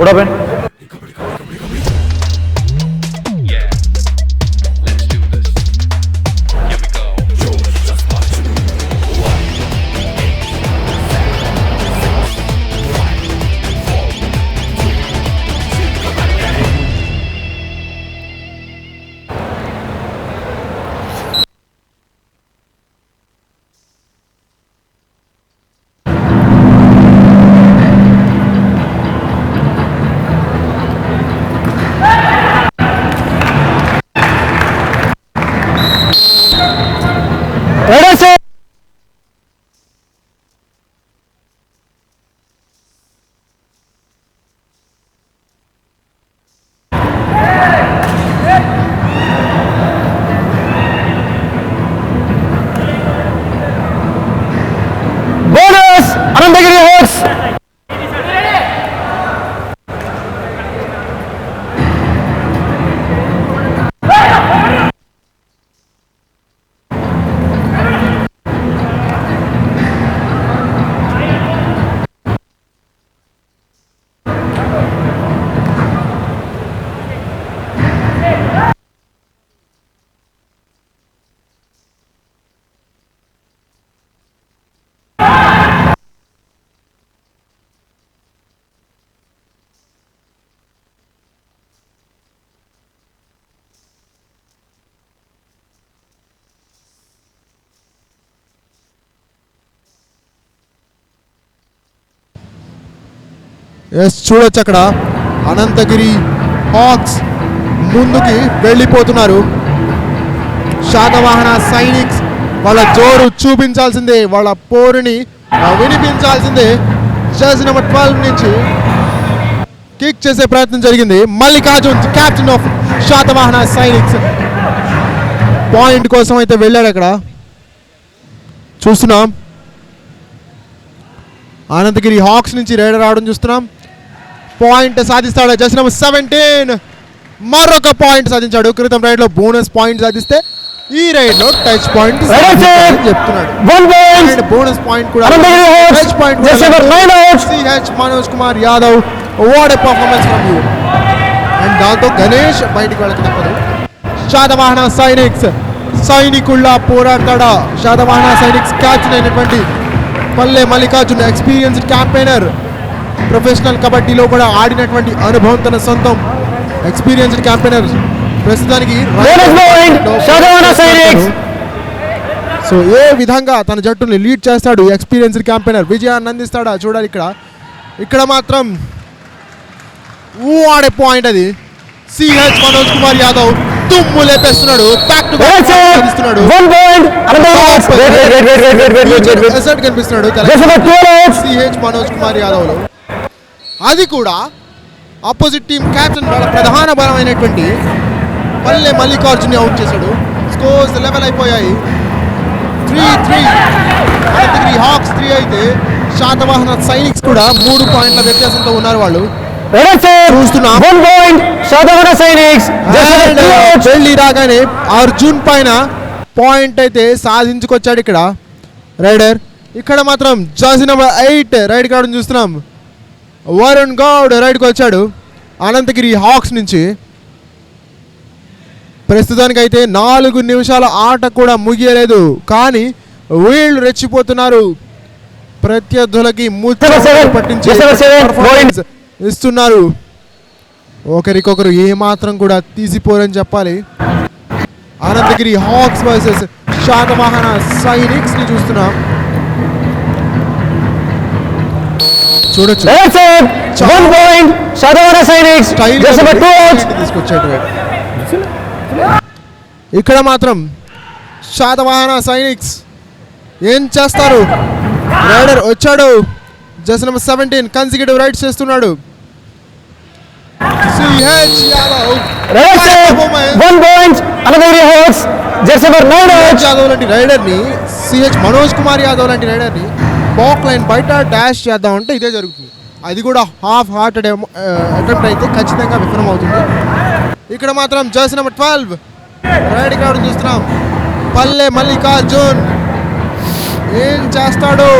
What happened? Yeah, let's do this. Here we go. Bonus! Anandagiri Hawks! Yes చూడొచ్చు అక్కడ అనంతగిరి హాక్స్ ముందుకి వెళ్ళిపోతున్నారు. Satavahana sciences వాళ్ళ జోరు చూపించాల్సిందే, వాళ్ళ పోరుని వినిపించాల్సిందే. జర్సీ నెంబర్ 12 నుంచి కిక్ చేసే ప్రయత్నం జరిగింది. Mallikarjun captain of Satavahana sciences point కోసం అయితే వెళ్ళాడు. అక్కడ చూస్తున్నాం అనంతగిరి హాక్స్ నుంచి రైడర్ రావడం చూస్తున్నాం. పాయింట్ సాధిస్తాడు జర్సీ నెంబర్ 17, మరొక పాయింట్ సాధించాడు. క్రితం రైడ్ లో బోనస్ పాయింట్ సాధిస్తే ఈ రైడ్ లో టచ్ పాయింట్ చెప్తున్నాడు. బోనస్ పాయింట్ కూడా touch point CH Manoj Kumar Yadav, what a performance from you. And దాంతో గణేష్ బయటికి వెళ్ళక తప్పదు. శాతవాహన సైనిక్స్ సైనికుల్లా పోరాడతాడా? శాతవాహన సైనిక్స్ క్యాప్టెన్ అయినటువంటి Palle Mallikarjun experienced campaigner, professional కబడ్డీలో కూడా ఆడినటువంటి అనుభవం తన సొంతం. ఎక్స్పీరియన్స్డ్ క్యాంపెయినర్ ప్రస్తుతానికి సో ఏ విధంగా తన జట్టుని లీడ్ చేస్తాడు ఎక్స్పీరియన్స్డ్ క్యాంపెయినర్, విజయాన్ని అందిస్తాడా చూడాలి. ఇక్కడ మాత్రం ఆడే పాయింట్ అది. సిహెచ్ మనోజ్ కుమార్ యాదవ్ తుమ్ము లేపేస్తున్నాడు, బ్యాక్ టు బ్యాక్ సాధిస్తున్నాడు. ఎసెట్ కనిపిస్తున్నాడు సిహెచ్ మనోజ్ కుమార్ యాదవ్ లో. అది కూడా ఆపోజిట్ టీమ్ క్యాప్టెన్ వాళ్ళ ప్రధాన బలమైనటువంటి పల్లె మల్లికార్జున్ అవుట్ చేశాడు. స్కోర్స్ లెవెల్ అయిపోయాయి. 3-3 అనంతగిరి హాక్స్ 3 అయితే శాతవాహన సైనిక్స్ కూడా 3 పాయింట్ల వ్యత్యాసంతో ఉన్నారు. వాళ్ళు చూస్తున్నాం వెళ్ళి రాగానే అర్జున్ పైన పాయింట్ అయితే సాధించుకొచ్చాడు ఇక్కడ రైడర్. ఇక్కడ మాత్రం జర్సీ నెంబర్ 8 రైడ్ కావడం చూస్తున్నాం. వరుణ్ గౌడ్ రైడ్కి వచ్చాడు అనంతగిరి హాక్స్ నుంచి. ప్రస్తుతానికైతే 4 నిమిషాల ఆట కూడా ముగియలేదు, కానీ వీళ్ళు రెచ్చిపోతున్నారు. ప్రత్యర్థులకి పట్టించే ఇస్తున్నారు. ఒకరికొకరు ఏమాత్రం కూడా తీసిపోరని చెప్పాలి. అనంతగిరి హాక్స్ వర్సెస్ శాతవాహన సైనిక్స్ ని చూస్తున్నాం. చూడొచ్చు తీసుకొచ్చాడు. ఇక్కడ మాత్రం శాతవాహన సైనిక్స్ ఏం చేస్తారు? రైడర్ వచ్చాడు. జర్సీ నెంబర్ 17 కన్సిక్యూటివ్ రైడ్స్ చేస్తున్నాడు. యాదవ్ లాంటి రైడర్ ని, సిహెచ్ మనోజ్ కుమార్ యాదవ్ లాంటి రైడర్ ని బాక్ లైన్ బయట డాష్ చేద్దాం అంటే ఇదే జరుగుతుంది. అది కూడా హాఫ్ హార్టెడ్ అటెంప్ట్ అయితే ఖచ్చితంగా విఫలం అవుతుంది. ఇక్కడ మాత్రం జర్సీ నెంబర్ 12 రైడ్ కావడం చూస్తున్నాం. పల్లె మల్లికార్జున్ ఏం చేస్తాడు?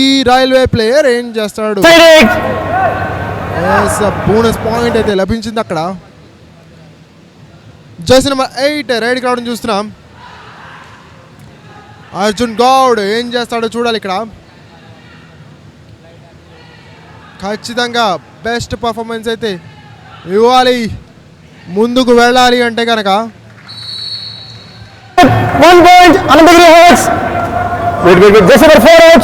ఈ రైల్వే ప్లేయర్ ఏం చేస్తాడు? బోనస్ పాయింట్ అయితే లభించింది అక్కడ. జర్సీ నెంబర్ 8 రైడ్కి రావడం చూస్తున్నాం. అర్జున్ గౌడ్ ఏం చేస్తాడో చూడాలి ఇక్కడ. ఖచ్చితంగా బెస్ట్ పర్ఫార్మెన్స్ అయితే ఇవ్వాలి ముందుకు వెళ్ళాలి అంటే కనుక. 1 point, Anandagiri Hawks. Wait. Just number 4 out.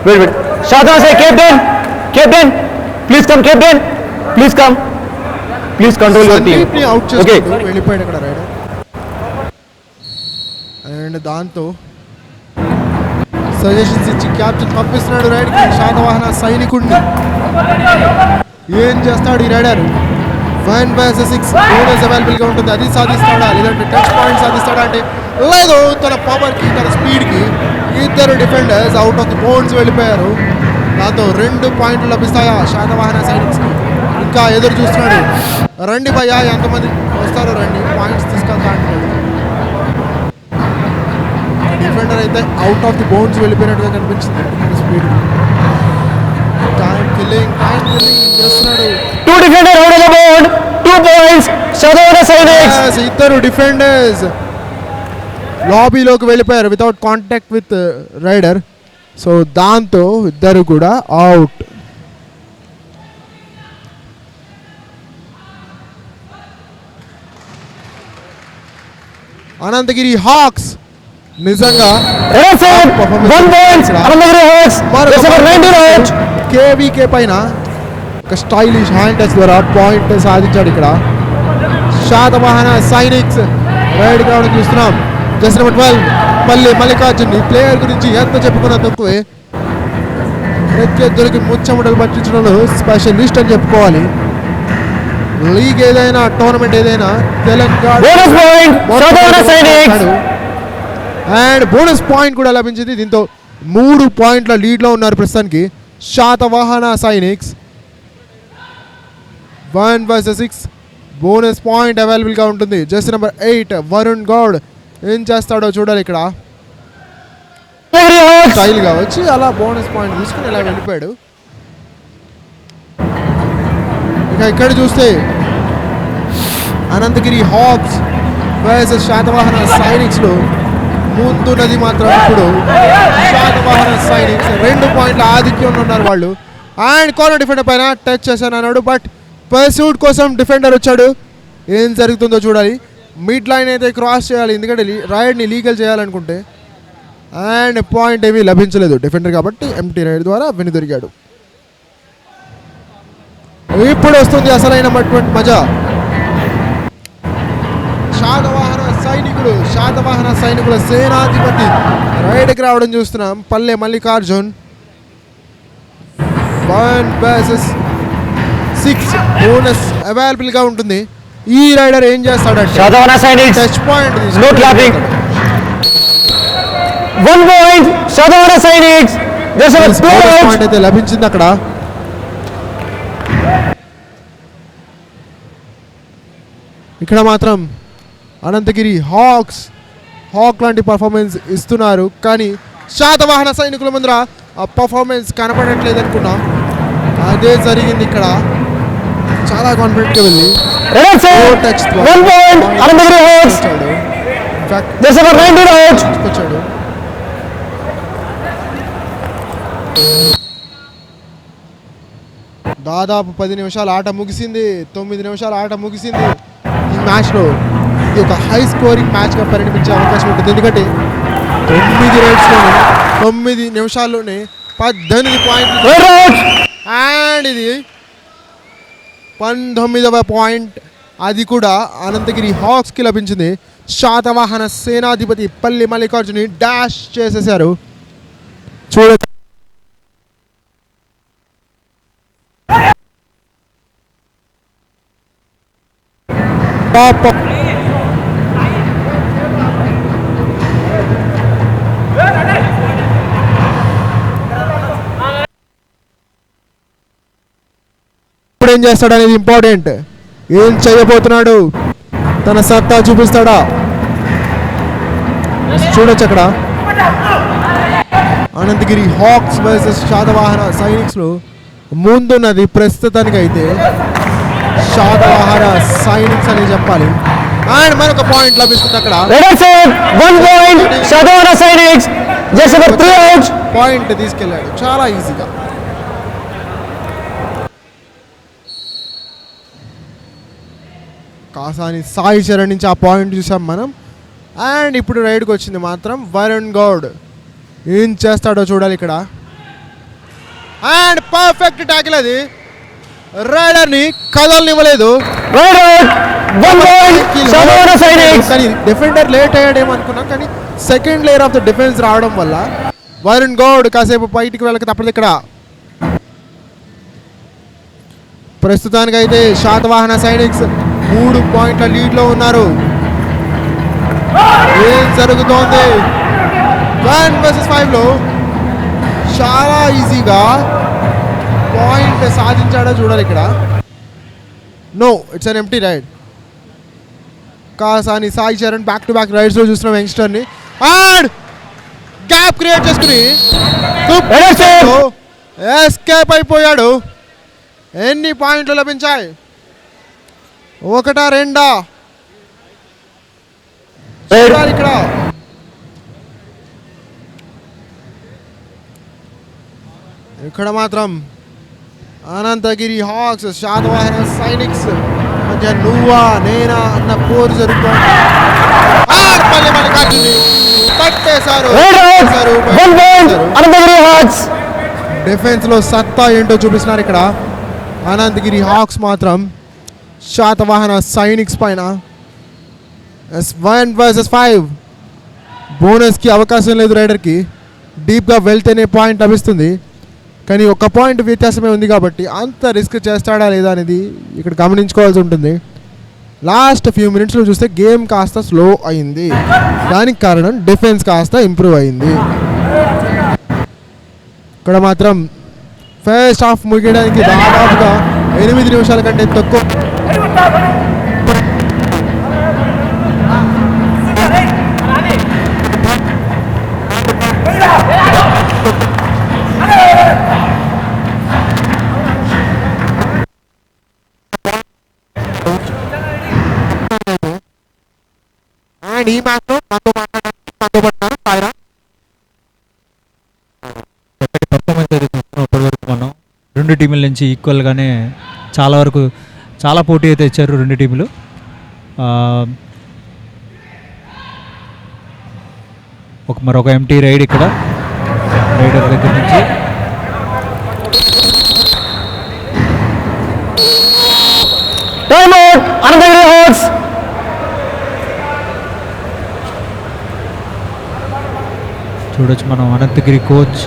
Wait. Shadwan say captain. Please come, captain. Please come. Please control your team. సందీప్ని అవుట్ Okay. చేసుకుంటూ వెళ్ళిపోయాడు అక్కడ రైడర్. అండ్ దాంతో సజెషన్స్ ఇచ్చి క్యాప్టెన్ పంపిస్తున్నాడు రైడ్కి శాతవాహన సైనికుడిని. ఏం చేస్తాడు ఈ రైడర్? 1/6 బోనస్ అవైలబుల్గా ఉంటుంది. అది సాధిస్తాడా లేదంటే టచ్ పాయింట్ సాధిస్తాడా అంటే లేదు. తన పవర్కి తన స్పీడ్కి ఇద్దరు defenders out of the bounds వెళ్ళిపోయారు. దాంతో 2 పాయింట్లు లభిస్తాయా శాతవాహన సైనిక్స్కి? ఇంకా ఎదురు చూస్తున్నాడు. రండి భయ్యా, ఎంతమంది వస్తారో రండి, పాయింట్స్ తీసుకెళ్తా అంటున్నాడు. డిఫెండర్ అయితే అవుట్ ఆఫ్ ది బౌండ్స్ వెళ్ళిపోయినట్టుగా కనిపించింది. స్పీడ్ టైం కిల్లింగ్ చేస్తున్నాడు. 2 defender out of the board. 2 points. Shadwana Sainex. Yes, ఇద్దరు డిఫెండర్స్ లాబీలోకి వెళ్ళిపోయారు without contact with raider. So దాంతో ఇద్దరు కూడా అవుట్. అనంతగిరి హాక్స్ నిజంగా Red side. 1 point. Anandagiri Hawks. Just number 19 out. KVK పైన ఒక స్టైలిష్ హ్యాండ్ టచ్ ద్వారా పాయింట్ సాధించాడు ఇక్కడ శాతవాహన సైనిక్స్. రైడ్ కావడం చూస్తున్నాం. జస్ట్ నెంబర్ 12 పల్లి మల్లికార్జున్. ఈ ప్లేయర్ గురించి ఎంత చెప్పుకున్నా తక్కువే. ప్రత్యర్థులకి ముచ్చముడలు పట్టించడంలో స్పెషలిస్ట్ అని చెప్పుకోవాలి. లీగ్ ఏదైనా టోర్నమెంట్ ఏదైనా Telangana Bonus point. Shadwana Sainex. And bonus point కూడా లభించింది. దీంతో 3 పాయింట్ల లీడ్లో ఉన్నారు ప్రస్తుతానికి శాతవాహన సైనిక్స్. 1/6 బోనస్ పాయింట్ అవైలబుల్గా ఉంటుంది. జస్ట్ నెంబర్ 8 వరుణ్ గౌడ్ ఏం చేస్తాడో చూడాలి ఇక్కడ. Anandagiri Hawks. స్టైల్గా వచ్చి అలా బోనస్ పాయింట్ తీసుకుని ఇలా వెళ్ళిపోయాడు. ఇక ఇక్కడ చూస్తే అనంతగిరి హాక్స్ వర్సెస్ శాతవాహన సైనిక్స్లో ముందున్నది మాత్రం ఇప్పుడు శాతవాహన సైనిక్స్. 2 పాయింట్ల ఆధిక్యంలో ఉన్నారు వాళ్ళు. అండ్ కార్నర్ డిఫెండర్ పైన టచ్ చేశాను అన్నాడు, బట్ పర్సూట్ కోసం డిఫెండర్ వచ్చాడు. ఏం జరుగుతుందో చూడాలి. మిడ్ లైన్ అయితే క్రాస్ చేయాలి ఎందుకంటే రైడ్ని లీగల్ చేయాలనుకుంటే. అండ్ పాయింట్ ఏమీ లభించలేదు డిఫెండర్ కాబట్టి ఎంటీ రైడ్ ద్వారా వెనుదిరిగాడు. ఇప్పుడు వస్తుంది అసలైనటువంటి మజా. శాతవాహన సైనికుల సేనాధిపతి రైడ్కి రావడం చూస్తున్నాం. పల్లె మల్లికార్జున్. 1/6 బోనస్ అవైలబుల్గా ఉంటుంది. ఈ రైడర్ ఏం చేస్తాడంటే Shadwana Sainex. Touch point No clapping. 1 point. Shadwana Sainex. Just number 2 out. Point అయితే లభించింది అక్కడ. ఇక్కడ మాత్రం అనంతగిరి హాక్ లాంటి పర్ఫార్మెన్స్ ఇస్తున్నారు, కానీ శాతవాహన సైనికుల ముందర ఆ పర్ఫార్మెన్స్ కనపడట్లేదు అనుకున్నా. అదే జరిగింది ఇక్కడ. చాలా కాన్ఫిడెంట్గా వెళ్ళి Red side. Touch 1 point. Anandagiri Hawks. Just number 19 out. వచ్చాడు. దాదాపు 10 నిమిషాల ఆట ముగిసింది. 9 నిమిషాల ఆట ముగిసింది. ఈ మ్యాచ్లో ఇది ఒక హై స్కోరింగ్ మ్యాచ్గా పరిణమించే అవకాశం ఉంటుంది. ఎందుకంటే 9 రైడ్స్లోనే 9 నిమిషాల్లోనే 18 పాయింట్లు. Red out. అండ్ ఇది 19వ పాయింట్. అది కూడా అనంతగిరి హాక్స్కి లభించింది. శాతవాహన సేనాధిపతి పల్లి మల్లికార్జుని డాష్ చేసేశారు. చూడ ఇప్పుడు ఏం చేస్తాడు అనేది ఇంపార్టెంట్. ఏం చేయబోతున్నాడు? తన సత్తా చూపిస్తాడా? చూడొచ్చు అక్కడ అనంతగిరి హాక్స్ వర్సెస్ శాతవాహన సైనిక్స్లో ముందున్నది ప్రస్తుతానికి అయితే శాతవాహన సైనిక్స్ అని చెప్పాలి. అండ్ మరొక పాయింట్ లభిస్తుంది అక్కడ. Raiders save 1 point. Shadowna Sainiks just over 3 outs. Point తీసుకెళ్ళాడు చాలా ఈజీగా. కాసాని సాయి చరణ్ నుంచి ఆ పాయింట్ చూసాం మనం. అండ్ ఇప్పుడు రైడ్కి వచ్చింది మాత్రం వరుణ్ గౌడ్. ఏం చేస్తాడో చూడాలి ఇక్కడ. అండ్ పర్ఫెక్ట్ ట్యాకిల్ అది. రైడర్ని కదలనివ్వలేదు. Raiders 1 point. Shadowna Sainiks. కానీ డిఫెండర్ లేట్ అయ్యాడేమో అనుకున్నాం, కానీ second layer of the defence రావడం వల్ల వరుణ్ గౌడ్ కాసేపు బయటికి వెళ్ళక తప్పదు ఇక్కడ. ప్రస్తుతానికైతే శాతవాహన సైనిక్స్ 3 పాయింట్ల లీడ్లో ఉన్నారు. ఏం జరుగుతోంది? 1 vs 5లో చాలా ఈజీగా పాయింట్ సాధించాడో చూడాలి ఇక్కడ. No, it's an empty raid. Kasani Sai Charan back to back రైడ్స్లో చూస్తున్నాం యంగ్స్టర్ని. అండ్ గ్యాప్ క్రియేట్ చేసుకుని ఎస్కేప్ అయిపోయాడు. ఎన్ని పాయింట్లు లభించాయి? 1 2 చూడాలి ఇక్కడ. ఇక్కడ మాత్రం అనంతగిరి హాక్స్ శాతవాహన సైనిక్స్ మధ్య నువ్వా నేనా అన్న పోరు జరుగుతోంది. మళ్ళీ కాటింది పట్టేశారు. Raiders 1 point. Anandagiri Hawks. Defence లో సత్తా ఏంటో చూపిస్తున్నారు ఇక్కడ. అనంతగిరి హాక్స్ మాత్రం శాతవాహన సైనిక్స్ పైన 1 vs 5 బోనస్కి అవకాశం లేదు. రైడర్కి డీప్గా వెళ్తేనే పాయింట్ లభిస్తుంది, కానీ 1 పాయింట్ వ్యత్యాసమే ఉంది కాబట్టి అంత రిస్క్ చేస్తాడా లేదా అనేది ఇక్కడ గమనించుకోవాల్సి ఉంటుంది. లాస్ట్ ఫ్యూ మినిట్స్లో చూస్తే గేమ్ కాస్త స్లో అయింది. దానికి కారణం డిఫెన్స్ కాస్త ఇంప్రూవ్ అయింది. ఇక్కడ మాత్రం ఫస్ట్ హాఫ్ ముగియడానికి దాదాపుగా 8 నిమిషాల కంటే తక్కువ. ఈ మ్యాచ్లో పర్ఫార్మెన్స్ అయితే చూస్తున్నాం ఇప్పటివరకు మనం. 2 టీముల నుంచి ఈక్వల్గానే చాలా పోటీ అయితే ఇచ్చారు 2 టీములు. మరొక ఎంటీ రైడ్ ఇక్కడ రైడర్ దగ్గర నుంచి. Time out. Anandagiri Hawks. చూడొచ్చు మనం అనంతగిరి కోచ్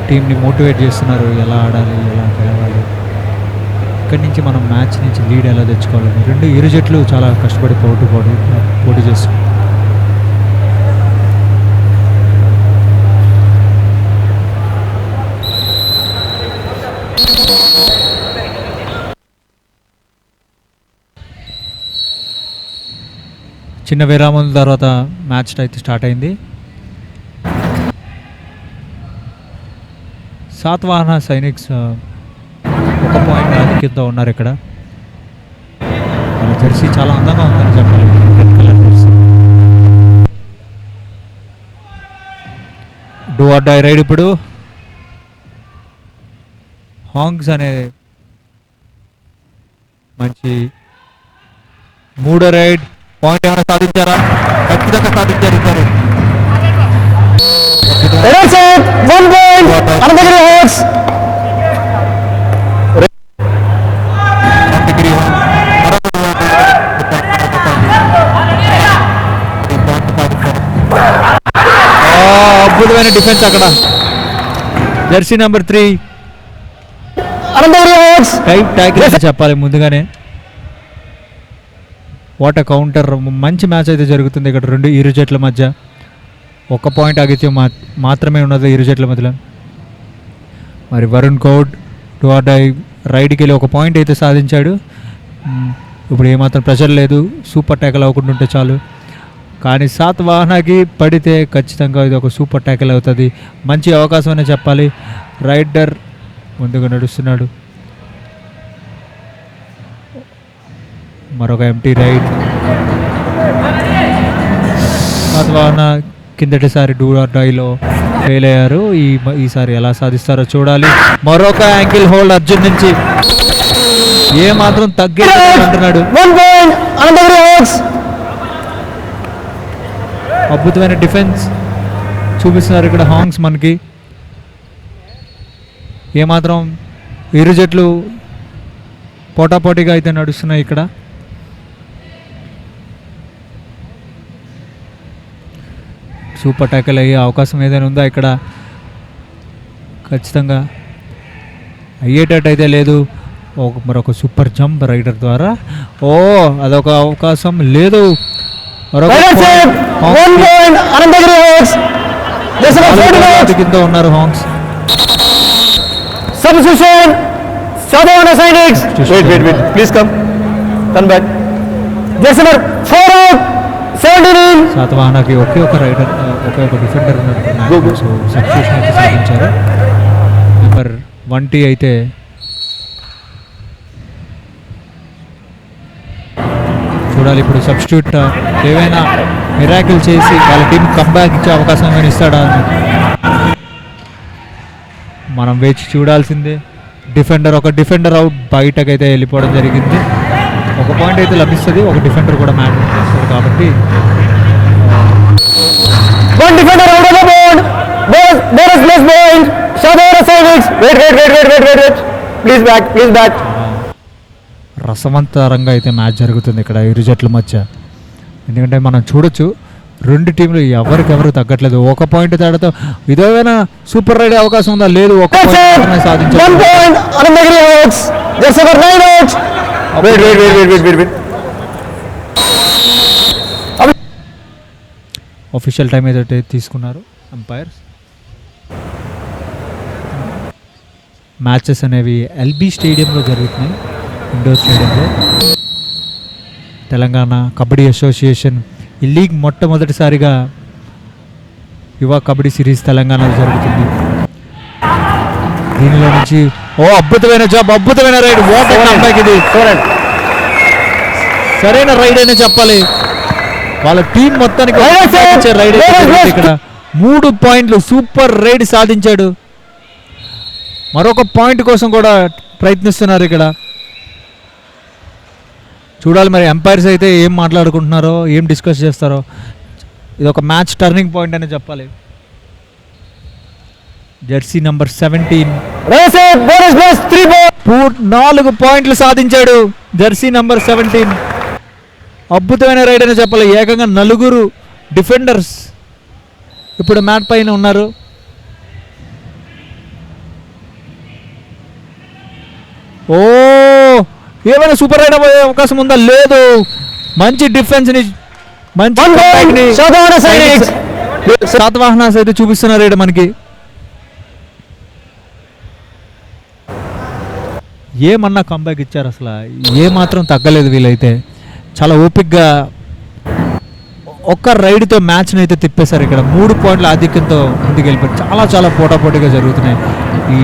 టీంని మోటివేట్ చేస్తున్నారు, ఎలా ఆడాలి, ఎలా గెలవాలి, ఇక్కడి నుంచి మనం మ్యాచ్ నుంచి లీడ్ ఎలా తెచ్చుకోవాలని. 2 ఇరు జట్లు చాలా కష్టపడి పోటీ చేస్తున్నారు. చిన్న విరామం తర్వాత మ్యాచ్ అయితే స్టార్ట్ అయింది. శాతవాహన సైనిక్స్ 1 పాయింట్ ఆధిక్యంతో ఉన్నారు ఇక్కడ. వాళ్ళ జెర్సీ చాలా అందంగా ఉందని చెప్పాలి. Red colour jersey. Do or die raid ఇప్పుడు. హాంగ్స్ అనే మంచి 3వ రైడ్. పాయింట్ ఏమైనా సాధించారా? ఖచ్చితంగా సాధించారు ఇద్దరు. Raiders save 1 point. Anandagiri Hawks. అద్భుతమైన డిఫెన్స్ అక్కడ. Jersey number 3 Anandagiri Hawks. Tackle చెప్పాలి ముందుగానే. What a counter. మంచి మ్యాచ్ అయితే జరుగుతుంది ఇక్కడ 2 ఇరు జట్ల మధ్య. 1 పాయింట్ ఆగిత్యం మాత్రమే ఉన్నది ఇరు జట్ల మధ్యలో. మరి Varun Goud do or die రైడ్కి వెళ్ళి 1 పాయింట్ అయితే సాధించాడు. ఇప్పుడు ఏమాత్రం ప్రెషర్ లేదు, సూపర్ ట్యాకల్ అవ్వకుండా ఉంటే చాలు. కానీ సాత్వాహనకి పడితే ఖచ్చితంగా ఇది ఒక సూపర్ ట్యాకిల్ అవుతుంది. మంచి అవకాశం అనే చెప్పాలి. రైడర్ ముందుగా నడుస్తున్నాడు. మరొక ఎంటీ రైడ్. సాత్వాహన కిందటిసారి డూ ఆర్ డైలో ఫెయిల్ అయ్యారు. ఈసారి ఎలా సాధిస్తారో చూడాలి. మరొక యాంకిల్ హోల్డ్ అర్జున్ నుంచి ఏ మాత్రం తగ్గేది అంటున్నాడు. అద్భుతమైన డిఫెన్స్ చూపిస్తున్నారు ఇక్కడ హాంగ్స్ మనకి. ఏమాత్రం ఇరు జట్లు పోటాపోటీగా అయితే నడుస్తున్నాయి ఇక్కడ. సూపర్ ట్యాకిల్ అయ్యే అవకాశం ఏదైనా ఉందా ఇక్కడ? ఖచ్చితంగా అయ్యేటట్టు అయితే లేదు. మరొక సూపర్ జంప్ రైడర్ ద్వారా అదొక అవకాశం లేదు. కింద ఉన్నారు hawks. Substitution Satavahana Sainiks. Wait please come turn back. Jersey number 4 out 17. సాత్వాహనకి ఒకే ఒక రైడర్ ఒకే ఒక డిఫెండర్ ఉన్నట్టున్నారు. సో సబ్స్టిట్యూషన్ అయితే సాధించారు. నెంబర్ 1T అయితే చూడాలి ఇప్పుడు సబ్స్టిట్యూట్ ఏవైనా మిరాకిల్ చేసి వాళ్ళ టీం కంబ్యాక్ ఇచ్చే అవకాశం ఏమైనా ఇస్తాడా అని మనం వేచి చూడాల్సిందే. ఒక డిఫెండర్ అవుట్ బయటకైతే వెళ్ళిపోవడం జరిగింది. ఒక పాయింట్ అయితే లభిస్తుంది. ఒక డిఫెండర్ కూడా మ్యాచ్ చేస్తుంది కాబట్టి One defender out of the board. There is less point. Satvahana Sainiks. Wait. Please back. రసవంతరంగా అయితే మ్యాచ్ జరుగుతుంది ఇక్కడ ఇరు జట్ల మధ్య. ఎందుకంటే మనం చూడొచ్చు రెండు టీంలు ఎవరికెవరు తగ్గట్లేదు. ఒక పాయింట్ తేడాతో ఇదేమైనా సూపర్ రైడ్ అవకాశం ఉందా? లేదు. ఒక పాయింట్ సాధించారు. అఫీషియల్ టైం ఏదైతే తీసుకున్నారు అంపైర్స్. మ్యాచెస్ అనేవి ఎల్బీ స్టేడియంలో జరుగుతున్నాయి, ఇండోర్ స్టేడియంలో. తెలంగాణ కబడ్డీ అసోసియేషన్ ఈ లీగ్ మొట్టమొదటిసారిగా యువ కబడ్డీ సిరీస్ తెలంగాణలో జరుగుతుంది. దీనిలో నుంచి అద్భుతమైన జాబ్, అద్భుతమైన రైడ్. వాట్ కంబ్యాక్ ఇది. సరైన రైడ్ అనే చెప్పాలి. వాళ్ళ టీం మొత్తానికి రైడ్ ఇక్కడ 3 పాయింట్లు సూపర్ రైడ్ సాధించాడు. మరొక పాయింట్ కోసం కూడా ప్రయత్నిస్తున్నారు ఇక్కడ. చూడాలి మరి ఎంపైర్స్ అయితే ఏం మాట్లాడుకుంటున్నారో, ఏం డిస్కస్ చేస్తారో. ఇది ఒక మ్యాచ్ టర్నింగ్ పాయింట్ అని చెప్పాలి. జెర్సీ నంబర్ 17 4 పాయింట్లు సాధించాడు. జెర్సీ నంబర్ 17 అద్భుతమైన రైడ్ అని చెప్పాలి. ఏకంగా 4 డిఫెండర్స్ ఇప్పుడు మ్యాట్ పైన ఉన్నారు. ఏమైనా సూపర్ రైడ్ అయ్యే అవకాశం ఉందా? లేదు. మంచి డిఫెన్స్ ని, మంచి సాత్వాహన అయితే చూపిస్తున్నారు ఇక్కడ మనకి. ఏమన్నా కంబ్యాక్ ఇచ్చారు, అసలు ఏ మాత్రం తగ్గలేదు వీళ్ళైతే. చాలా ఓపిక్గా ఒక్క రైడ్తో మ్యాచ్ని అయితే తిప్పేశారు ఇక్కడ. 3 పాయింట్ల ఆధిక్యంతో ముందుకు వెళ్ళిపోయారు. చాలా పోటాపోటీగా జరుగుతున్నాయి ఈ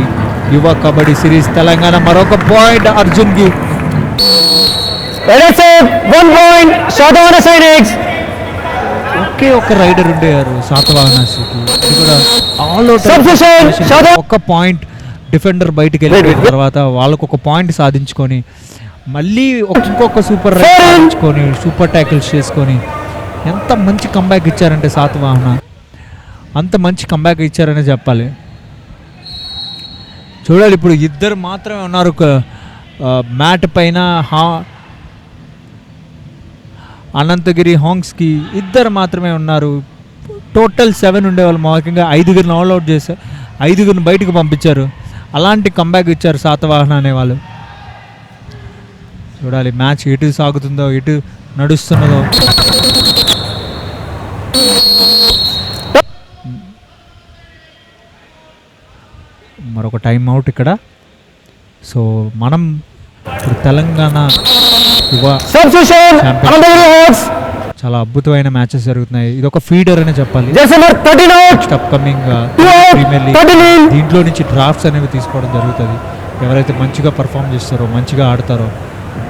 యువ కబడ్డీ సిరీస్ తెలంగాణ. మరొక పాయింట్ అర్జున్కి. 1 point సాత్వాహన సైనిక్స్. ఒకే ఒక రైడర్ ఉండేవారు సాత్వాహనకి. ఇది కూడా ఆల్ అవుట్. ఒక్క పాయింట్ డిఫెండర్ బయటికి వెళ్ళిన తర్వాత వాళ్ళకు ఒక పాయింట్ సాధించుకొని మళ్ళీ ఇంకొక సూపర్ రైడ్ సాధించుకొని సూపర్ ట్యాకిల్స్ చేసుకొని ఎంత మంచి కంబ్యాక్ ఇచ్చారంటే సాత్వాహన అంత మంచి కంబ్యాక్ ఇచ్చారని చెప్పాలి. చూడాలి ఇప్పుడు ఇద్దరు మాత్రమే ఉన్నారు మ్యాట్ పైన. అనంతగిరి హాంగ్స్కి ఇద్దరు మాత్రమే ఉన్నారు. టోటల్ 7 ఉండేవాళ్ళు. ముఖ్యంగా 5గురిని ఆల్అవుట్ చేశారు, 5గురిని బయటకు పంపించారు. అలాంటి కంబ్యాక్ ఇచ్చారు సాత్వాహన అనేవాళ్ళు. చూడాలి మ్యాచ్ ఎటు సాగుతుందో, ఎటు నడుస్తున్నదో. మరొక టైం అవుట్ ఇక్కడ. సో మనం ఇప్పుడు తెలంగాణ యువ చాలా అద్భుతమైన మ్యాచెస్ జరుగుతున్నాయి. ఇది ఒక ఫీడర్ అనే చెప్పాలి. Jersey number 13 out, next upcoming 2 out, premier league 13. దీంట్లో నుంచి డ్రాఫ్ట్స్ అనేవి తీసుకోవడం జరుగుతుంది. ఎవరైతే మంచిగా పర్ఫామ్ చేస్తారో, మంచిగా ఆడతారో,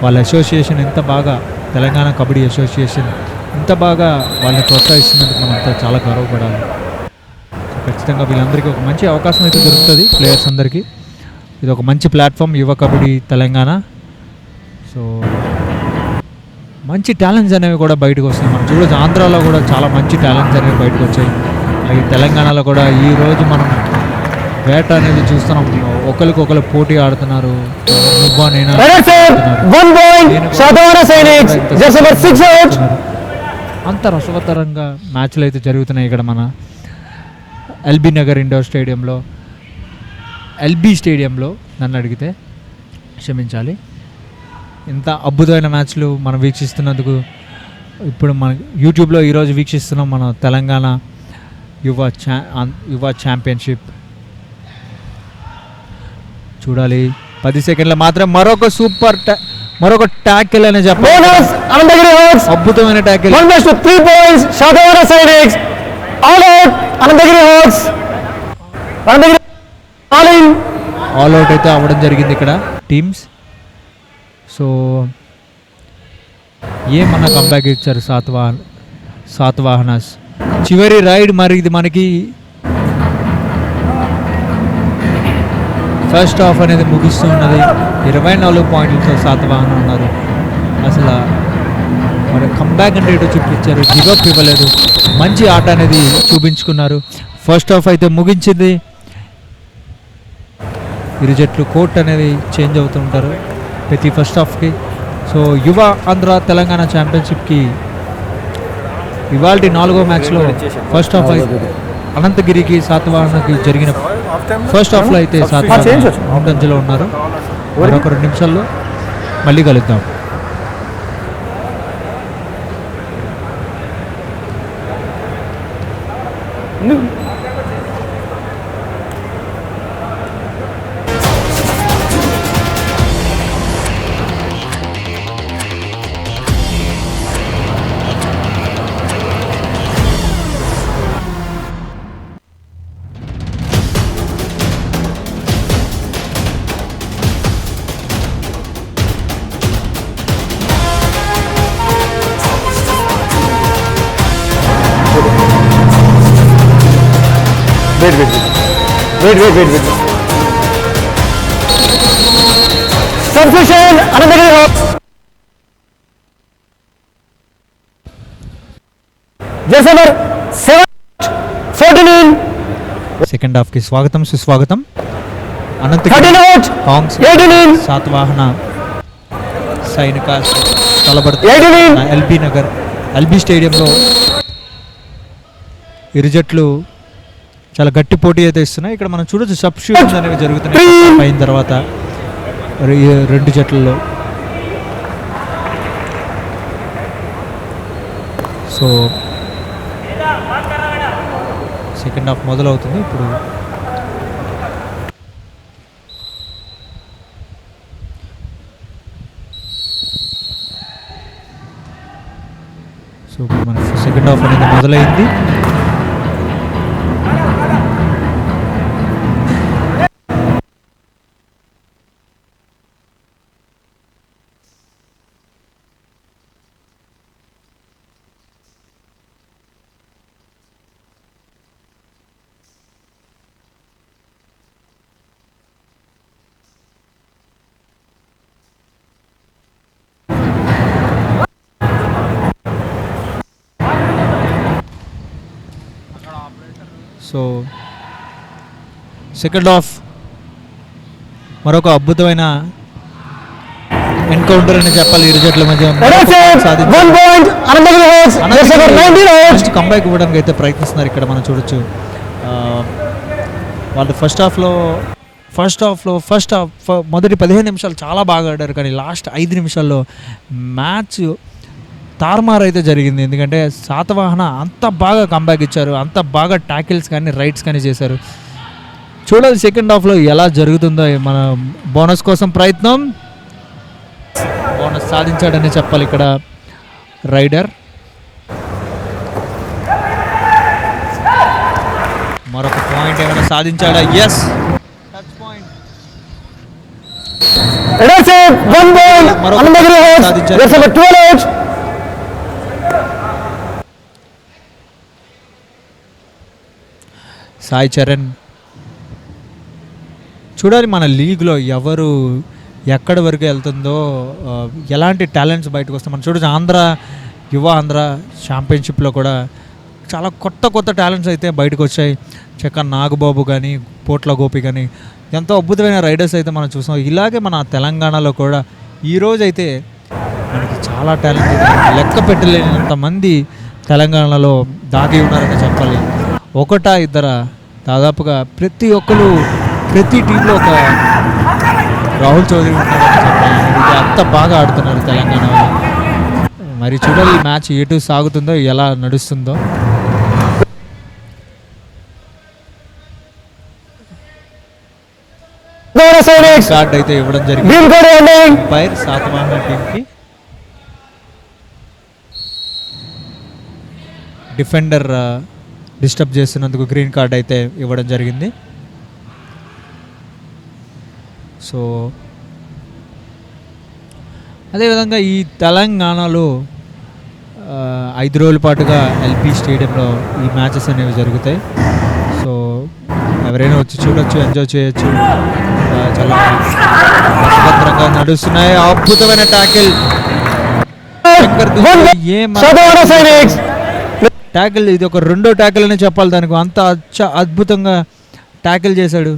వాళ్ళ అసోసియేషన్ ఎంత బాగా, తెలంగాణ కబడ్డీ అసోసియేషన్ ఇంత బాగా వాళ్ళని ప్రోత్సహిస్తున్నందుకు మనంతా చాలా గర్వపడాలి. సో ఖచ్చితంగా వీళ్ళందరికీ ఒక మంచి అవకాశం అయితే దొరుకుతుంది, ప్లేయర్స్ అందరికీ. ఇది ఒక మంచి ప్లాట్ఫామ్ యువ కబడ్డీ తెలంగాణ. సో మంచి టాలెంట్స్ అనేవి కూడా బయటకు వస్తాయి. మనం చూడొచ్చు ఆంధ్రాలో కూడా చాలా మంచి టాలెంట్స్ అనేవి బయటకు వచ్చాయి. అలాగే తెలంగాణలో కూడా ఈరోజు మనం వేట అనేది చూస్తున్నాం. ఒకరికొకరు పోటీ ఆడుతున్నారు. నువ్వా నేనా runners up 1 point Satavahana sciences, Jersey number 6 out. అంత రసవత్తరంగా మ్యాచ్లు అయితే జరుగుతున్నాయి ఇక్కడ మన ఎల్బీ నగర్ ఇండోర్ స్టేడియంలో, ఎల్బీ స్టేడియంలో నన్ను అడిగితే, క్షమించాలి. ఇంత అద్భుతమైన మ్యాచ్లు మనం వీక్షిస్తున్నందుకు ఇప్పుడు మన యూట్యూబ్లో ఈరోజు వీక్షిస్తున్నాం మన తెలంగాణ యువ ఛాంపియన్షిప్. చూడాలి. 10 సెకండ్ల మాత్రం మరొక ట్యాకిల్ అనే చెప్పాలి. బోనస్ అనంతగిరి హోప్స్, అద్భుతమైన tackle. 1+3 points Satavahana Sainiks. All out Anantagiri Hawks, Anantagiri all in. All out అయితే అవ్వడం జరిగింది ఇక్కడ టీమ్స్. సో ఏమన్నా కంబ్యాక్ ఇచ్చారు సాతవాహనాస్. చివరి రైడ్ మరి ఇది మనకి ఫస్ట్ హాఫ్ అనేది ముగిస్తూ ఉన్నది. 24 పాయింట్లతో సాతవాహన ఉన్నారు. అసలు మరి కంబ్యాక్ అంటే ఏటో చూపించారు, గివప్ ఇవ్వలేదు, మంచి ఆట అనేది చూపించుకున్నారు. ఫస్ట్ హాఫ్ అయితే ముగించింది. ఇరు జట్లు కోర్ట్ అనేది చేంజ్ అవుతూ ఉంటారు ప్రతి ఫస్ట్ హాఫ్కి. సో యువ ఆంధ్ర తెలంగాణ ఛాంపియన్షిప్కి ఇవాళ 4వ మ్యాచ్లో ఫస్ట్ హాఫ్ అనంతగిరికి సాతవాహనకి జరిగిన ఫస్ట్ హాఫ్లో అయితే సాతవాహన ముందంజలో ఉన్నారు. మరొక 2 నిమిషాల్లో మళ్ళీ కలుద్దాం. Wait. Substitution Anantagiri hawks, jersey number 7 14 second హాఫ్కి స్వాగతం సుస్వాగతం. 13 అనంతగిరి అవుట్ కాంగ్స్ 18 సాతవాహన సైనిక 18 ఎల్బీ నగర్ ఎల్బీ స్టేడియంలో ఇరు జట్లు చాలా గట్టి పోటీ అయితే ఇస్తున్నాయి. ఇక్కడ మనం చూడొచ్చు సబ్స్టిట్యూషన్స్ అనేవి జరుగుతున్నాయి అయిన తర్వాత 2 జట్లలో. సో సెకండ్ హాఫ్ మొదలవుతుంది ఇప్పుడు. సో మన సెకండ్ హాఫ్ అనేది మొదలైంది. సో సెకండ్ హాఫ్ మరొక అద్భుతమైన ఎన్కౌంటర్ అని చెప్పాలి ఇరు జట్ల మధ్య. కంబ్యాక్ ఇవ్వడానికి అయితే ప్రయత్నిస్తున్నారు ఇక్కడ మనం చూడొచ్చు. వాళ్ళు ఫస్ట్ హాఫ్ మొదటి 15 నిమిషాలు చాలా బాగా ఆడారు, కానీ లాస్ట్ 5 నిమిషాల్లో మ్యాచ్ తారుమారు అయితే జరిగింది. ఎందుకంటే సాతవాహన అంత బాగా కంబ్యాక్ ఇచ్చారు, అంత బాగా ట్యాకిల్స్ కానీ రైడ్స్ కానీ చేశారు. చూడాలి సెకండ్ హాఫ్లో ఎలా జరుగుతుందో. మన బోనస్ కోసం ప్రయత్నం, బోనస్ సాధించాడని చెప్పాలి ఇక్కడ రైడర్. పాయింట్ ఏమైనా సాధించాడా? Yes, touch point. That's it. 1 ball. Anandagiri Hawks. That's number 12 out. Sai Charan. చూడాలి మన లీగ్లో ఎవరు ఎక్కడి వరకు వెళ్తుందో, ఎలాంటి టాలెంట్స్ బయటకు వస్తాయి. మనం చూడొచ్చు ఆంధ్ర ఛాంపియన్షిప్లో కూడా చాలా కొత్త టాలెంట్స్ అయితే బయటకు వచ్చాయి. చెక్క నాగబాబు కానీ, పోట్ల గోపి కానీ, ఎంతో అద్భుతమైన రైడర్స్ అయితే మనం చూసాం. ఇలాగే మన తెలంగాణలో కూడా ఈరోజు అయితే మనకి చాలా టాలెంట్ లెక్క పెట్టలేనంత మంది తెలంగాణలో దాగి ఉన్నారని చెప్పాలి. ఒకటా ఇద్దరా, దాదాపుగా ప్రతి ఒక్కరు ప్రతి టీంలో ఒక రాహుల్ చౌదరి ఉన్నారని చెప్పాలి. ఇది అంత బాగా ఆడుతున్నారు తెలంగాణ వాళ్ళు. మరి చూడాలి ఈ మ్యాచ్ ఎటు సాగుతుందో, ఎలా నడుస్తుందో. కార్డ్ అయితే ఇవ్వడం జరిగింది పైర్ శాతవాహన టీంకి. డిఫెండర్ డిస్టర్బ్ చేస్తున్నందుకు గ్రీన్ కార్డ్ అయితే ఇవ్వడం జరిగింది. సో అదేవిధంగా ఈ తెలంగాణలో 5 రోజుల పాటుగా ఎల్పి స్టేడియంలో ఈ మ్యాచెస్ అనేవి జరుగుతాయి. సో ఎవరైనా వచ్చి చూడొచ్చు, ఎంజాయ్ చేయొచ్చు. చాలా భద్రంగా నడుస్తున్నాయి. అద్భుతమైన ట్యాకిల్. ట్యాకిల్ ఇది ఒక రెండో ట్యాకిల్ అనే చెప్పాలి. దానికి అంత అద్భుతంగా ట్యాకిల్ చేశాడు.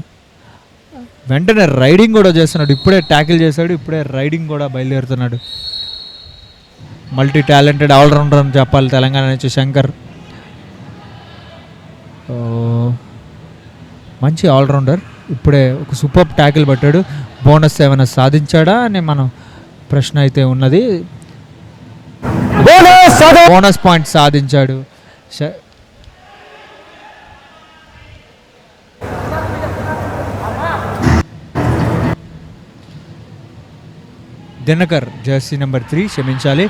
వెంటనే రైడింగ్ కూడా చేస్తున్నాడు. ఇప్పుడే ట్యాకిల్ చేశాడు, ఇప్పుడే రైడింగ్ కూడా బయలుదేరుతున్నాడు. మల్టీ టాలెంటెడ్ ఆల్రౌండర్ అని చెప్పాలి తెలంగాణ నుంచి శంకర్. మంచి ఆల్రౌండర్. ఇప్పుడే ఒక సూపర్ ట్యాకిల్ పట్టాడు. బోనస్ ఏమైనా సాధించాడా అని మనం ప్రశ్న అయితే ఉన్నది. బోనస్ పాయింట్ సాధించాడు. దినకర్ జెర్సీ నెంబర్ 3, క్షమించాలి.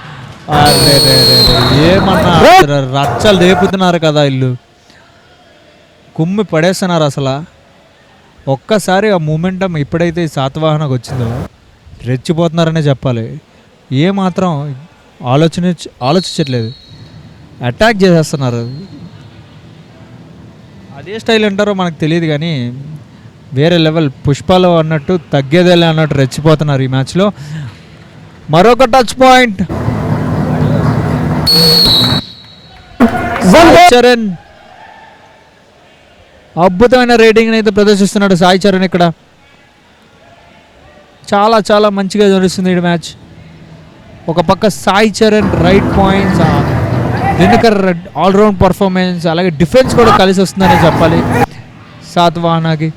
ఏమన్నా రచ్చలు లేపుతున్నారు కదా ఇల్లు, కుమ్మి పడేస్తున్నారు అసలు. ఒక్కసారి ఆ మూమెంటం ఎప్పుడైతే శాతవాహనకు వచ్చిందో రెచ్చిపోతున్నారనే చెప్పాలి. ఏమాత్రం ఆలోచించట్లేదు, అటాక్ చేసేస్తున్నారు. అదే స్టైల్ అంటారో మనకు తెలియదు కానీ వేరే లెవెల్. పుష్పాలు అన్నట్టు తగ్గేదేలే అన్నట్టు రెచ్చిపోతున్నారు ఈ మ్యాచ్లో. మరొక టచ్ పాయింట్. చరణ్ అద్భుతమైన రేటింగ్ అయితే ప్రదర్శిస్తున్నాడు సాయి చరణ్. ఇక్కడ చాలా మంచిగా నడుస్తుంది ఈ మ్యాచ్. ఒక పక్క Sai Charan right points, Dinakar all round performance, అలాగే డిఫెన్స్ కూడా కలిసి వస్తుందనే చెప్పాలి శాతవాహనకి.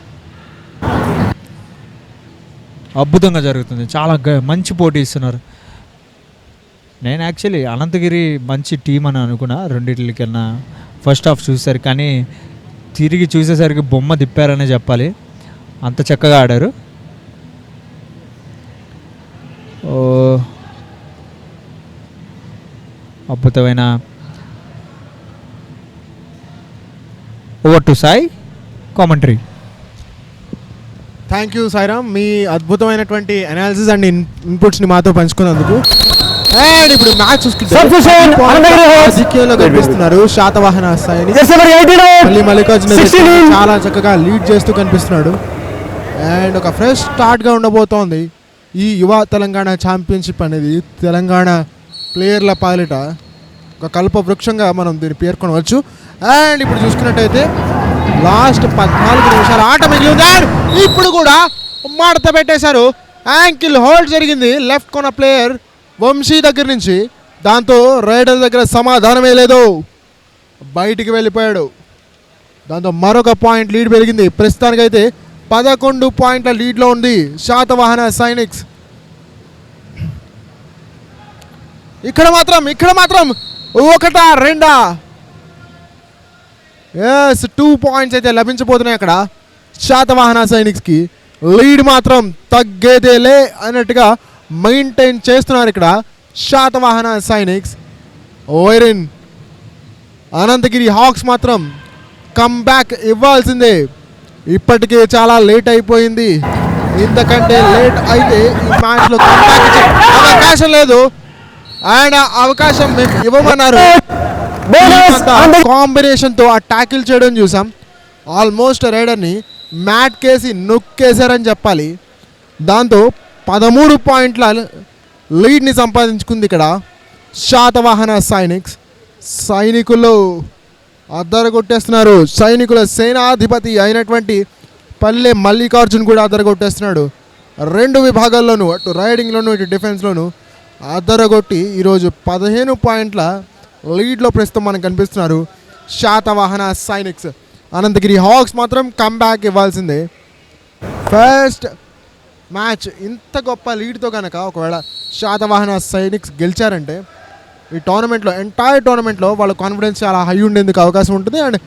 అద్భుతంగా జరుగుతుంది. చాలా మంచి పోటీ ఇస్తున్నారు. నేను యాక్చువల్లీ అనంతగిరి మంచి టీం అని అనుకున్నా రెండింటికన్నా ఫస్ట్ హాఫ్ చూసారు, కానీ తిరిగి చూసేసరికి బొమ్మ తిప్పారనే చెప్పాలి. అంత చక్కగా ఆడారు. అద్భుతమైన over to Sai commentary. Thank you Sairam, మీ అద్భుతమైనటువంటి అనాలిసిస్ అండ్ ఇన్పుట్స్ని మాతో పంచుకున్నందుకు. అండ్ ఇప్పుడు మ్యాచ్ చూసుకుంటే కనిపిస్తున్నారు శాతవాహన సాయిని. మళ్ళీ మల్లికార్జున చాలా చక్కగా లీడ్ చేస్తూ కనిపిస్తున్నాడు. అండ్ ఒక ఫ్రెష్ స్టార్ట్గా ఉండబోతోంది ఈ యువ తెలంగాణ ఛాంపియన్షిప్ అనేది. తెలంగాణ ప్లేయర్ల పాలిట ఒక కల్ప వృక్షంగా మనం దీన్ని పేర్కొనవచ్చు. అండ్ ఇప్పుడు చూసుకున్నట్టయితే లాస్ట్ 14 నిమిషాలు ఆట మిగిలి ఉంది. అండ్ ఇప్పుడు కూడా మడత పెట్టేశారు. యాంకిల్ హోల్డ్ జరిగింది లెఫ్ట్ కొన ప్లేయర్ వంశీ దగ్గర నుంచి. దాంతో రైడర్ దగ్గర సమాధానమే లేదు, బయటికి వెళ్ళిపోయాడు. దాంతో మరొక పాయింట్ లీడ్ పెరిగింది. ప్రస్తుతానికైతే 11 పాయింట్ల లీడ్లో ఉంది శాతవాహన సైనిక్స్. ఇక్కడ మాత్రం ఒకటా రెండా, ఎస్ 2 పాయింట్స్ అయితే లభించబోతున్నాయి అక్కడ శాతవాహన సైనిక్స్కి. లీడ్ మాత్రం తగ్గేదేలే అన్నట్టుగా మెయింటైన్ చేస్తున్నారు ఇక్కడ శాతవాహన సైనిక్స్. వైరిన్ అనంతగిరి హాక్స్ మాత్రం కమ్ బ్యాక్ ఇవ్వాల్సిందే. ఇప్పటికే చాలా లేట్ అయిపోయింది. ఇంతకంటే లేట్ అయితే ఈ మ్యాచ్లో అవకాశం లేదు. అండ్ అవకాశం మేము ఇవ్వమన్నారు. కాంబినేషన్తో ఆ ట్యాకిల్ చేయడం చూసాం. ఆల్మోస్ట్ రైడర్ని మ్యాట్ కేసి నొక్కేశారని చెప్పాలి. దాంతో 13 పాయింట్ల లీడ్ని సంపాదించుకుంది ఇక్కడ శాతవాహన సైనిక్స్. సైనికులు అద్దరగొట్టేస్తున్నారు. సైనికుల సేనాధిపతి అయినటువంటి పల్లె మల్లికార్జున్ కూడా అద్దరగొట్టేస్తున్నాడు. 2 విభాగాల్లోనూ, అటు రైడింగ్లోనూ ఇటు డిఫెన్స్లోనూ అద్దరగొట్టి ఈరోజు 15 పాయింట్ల లీడ్లో ప్రస్తుతం మనకు కనిపిస్తున్నారు శాతవాహన సైనిక్స్. అనంతగిరి హాక్స్ మాత్రం కమ్బ్యాక్ ఇవ్వాల్సిందే. ఫస్ట్ మ్యాచ్ ఇంత గొప్ప లీడ్తో కనుక ఒకవేళ శాతవాహన సైనిక్స్ గెలిచారంటే ఈ టోర్నమెంట్లో, ఎంటైర్ టోర్నమెంట్లో వాళ్ళ కాన్ఫిడెన్స్ చాలా హై ఉండేందుకు అవకాశం ఉంటుంది. అండ్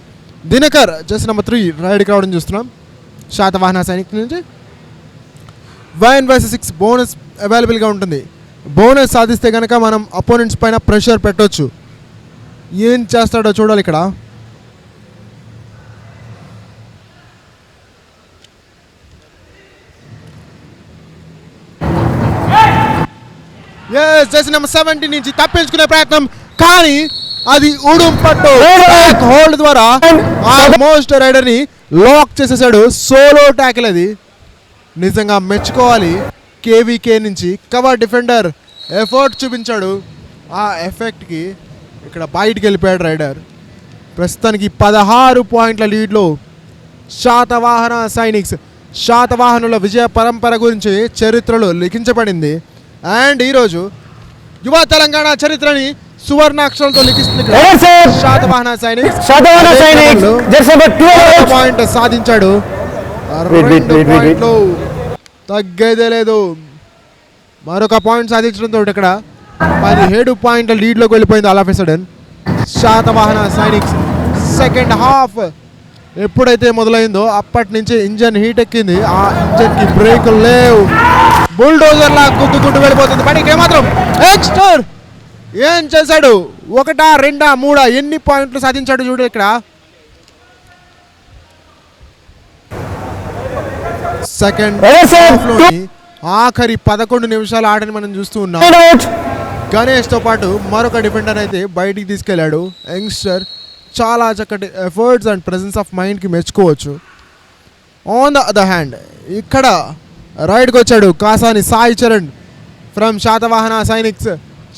దినకర్ జస్ట్ నెంబర్ 3 రైడ్కి రావడం చూస్తున్నాం శాతవాహన సైనిక్స్ నుంచి. 1 vs 6 బోనస్ అవైలబుల్గా ఉంటుంది. బోనస్ సాధిస్తే కనుక మనం అపోనెంట్స్ పైన ప్రెషర్ పెట్టొచ్చు. ఏం చేస్తాడో చూడాలి ఇక్కడ. జెర్సీ నెంబర్ 17 నుంచి తప్పించుకునే ప్రయత్నం, కానీ అది ఉడుంపట్టు హోల్డ్ ద్వారా ఆల్మోస్ట్ రైడర్ ని లాక్ చేసేసాడు. సోలో ట్యాకిల్ అది. నిజంగా మెచ్చుకోవాలి. కేవీకే నుంచి కవర్ డిఫెండర్ ఎఫర్ట్ చూపించాడు. ఆ ఎఫెక్ట్కి ఇక్కడ బయటికి వెళ్ళిపోయాడు రైడర్. ప్రస్తుతానికి 16 పాయింట్ల లీడ్లో శాతవాహన సైనిక్స్. శాతవాహనుల విజయ పరంపర గురించి చరిత్రలో లిఖించబడింది. అండ్ ఈరోజు యువ తెలంగాణ చరిత్రని సువర్ణాక్షరాలతో లిఖిస్తుంది శాతవాహన సైనిక్స్. పాయింట్ సాధించాడు. తగ్గేదే లేదు. మరొక పాయింట్ సాధించడంతో ఇక్కడ 17 పాయింట్ల లీడ్లోకి వెళ్ళిపోయింది all of a sudden Satavahana sciences. Second half ఎప్పుడైతే మొదలైందో అప్పటి నుంచి ఇంజన్ హీట్ ఎక్కింది. ఆ ఇంజన్కి బ్రేక్ లేవు. బుల్డోజర్ లా గుద్దుకుంటూ వెళ్ళిపోతుంది. బయటికి ఏమాత్రం ఎక్స్టర్ ఏం చేశాడు? 1, 2, 3 ఎన్ని పాయింట్లు సాధించాడు చూడు ఇక్కడ. సెకండ్ ఆఖరి 11 నిమిషాల ఆటని మనం చూస్తూ ఉన్నాం. గణేష్తో పాటు మరొక డిఫెండర్ అయితే బయటికి తీసుకెళ్లాడు. యంగ్స్టర్ చాలా చక్కటి ఎఫర్ట్స్ అండ్ ప్రెజెన్స్ ఆఫ్ మైండ్కి మెచ్చుకోవచ్చు. ఆన్ ద అదర్ హ్యాండ్ ఇక్కడ రైడ్కి వచ్చాడు కాసాని సాయి చరణ్ ఫ్రమ్ శాతవాహన సైనిక్స్.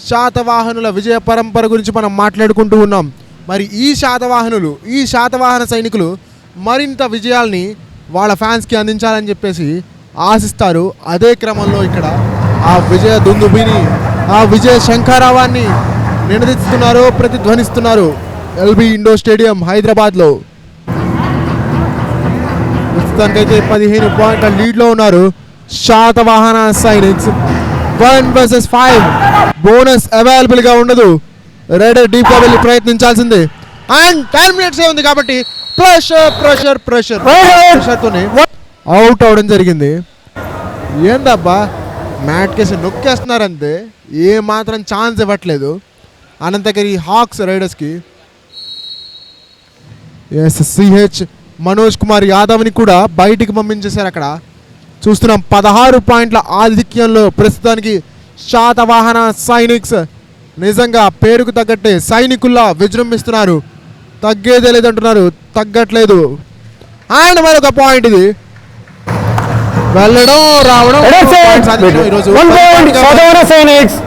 శాతవాహనుల విజయ పరంపర గురించి మనం మాట్లాడుకుంటూ ఉన్నాం. మరి ఈ శాతవాహన సైనికులు మరింత విజయాల్ని వాళ్ళ ఫ్యాన్స్కి అందించాలని చెప్పేసి ఆశిస్తారు. అదే క్రమంలో ఇక్కడ ఆ విజయ దుందుబిని, ఆ విజయ శంఖారావాన్ని నినదిస్తున్నారు, ప్రతిధ్వనిస్తున్నారు ఎల్బీ ఇండోర్ స్టేడియం హైదరాబాద్లో. ప్రస్తుతానికైతే 15 పాయింట్ల లీడ్లో ఉన్నారు శాతవాహన సైనిక్స్. 1 vs 5 బోనస్ అవైలబుల్గా ఉండదు. రైడర్ డీప్గా వెళ్ళి ప్రయత్నించాల్సిందే. అండ్ 10 minutes ఉంది కాబట్టి ప్రెషర్తోనే అవుట్ అవడం జరిగింది. ఏందబ్బా మ్యాట్ కేసి నొక్కేస్తున్నారంతే, ఏ మాత్రం ఛాన్స్ ఇవ్వట్లేదు అనంతగిరి హాక్స్ రైడర్స్కి. సిహెచ్ మనోజ్ కుమార్ యాదవ్ని కూడా బయటికి పంపించేశారు. అక్కడ చూస్తున్నాం 16 పాయింట్ల ఆధిక్యంలో ప్రస్తుతానికి శాతవాహన సైనిక్స్. నిజంగా పేరుకు తగ్గట్టే సైనికుల్లా విజృంభిస్తున్నారు. తగ్గేదే లేదంటున్నారు, తగ్గట్లేదు. అండ్ మరొక పాయింట్ ఇది వెళ్ళడం రావడం. సైనిక్స్